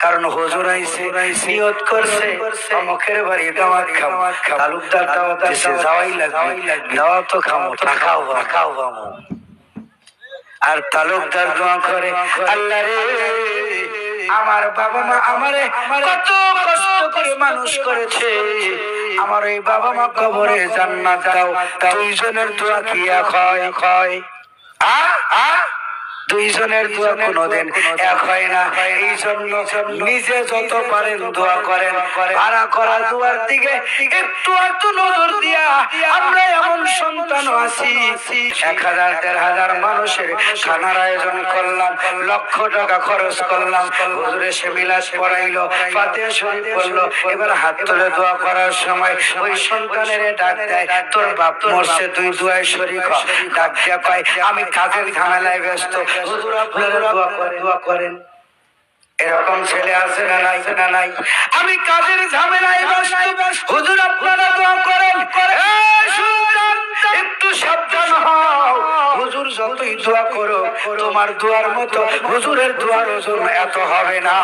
কারণ হুজুর আইছে নিয়ত করছে অমুকের বাড়ি দাওয়াত খাবো, তালুকদার দাওয়াত দিছে যাওয়াই লাগবে, দাওয়াত তো খাবো, টাকাও পাবো। আর তালুকদার দোয়া করে, আল্লাহ রে আমার বাবা মা আমারে কত কষ্ট করে মানুষ করেছে, আমার এই বাবা মা কবরে জান্নাত দাও। দুইজনের দোয়া কি এক হয়? দুইজনের দোয়া কোনোদিন এক হয় না। এই জন্য নিজে যত পারেন দোয়া করেন, ভাড়া করা দোয়ার দিকে একটু নজর দিয়া আমরা এমন সন্তান আছি 1000 1500 মানুষের খানার আয়োজন করলাম, লক্ষ টাকা খরচ করলাম, হুজুরে সে মিলাদ পড়াইলো, ফাতিহা শরীফ পড়লো, এবার হাত তুলে দোয়া করার সময় ওই সন্তানের ডাক দেয়, তোর বাপ মরছে, তুই দোয়ায় শরীক হ। ডাক দিয়া পাই, আমি কাজের ঝামেলায় ব্যস্ত, হুজুর আপনারা দোয়া করেন। এরকম ছেলে আছে না নাই? আমি কাজের ঝামেলায় ব্যস্ত, হুজুর আপনারা দোয়া করেন। একটু সাবধান হও, হুজুর যতই দোয়া করো তোমার দোয়ার মতো হুজুরের দোয়ার ওজন এত হবে না।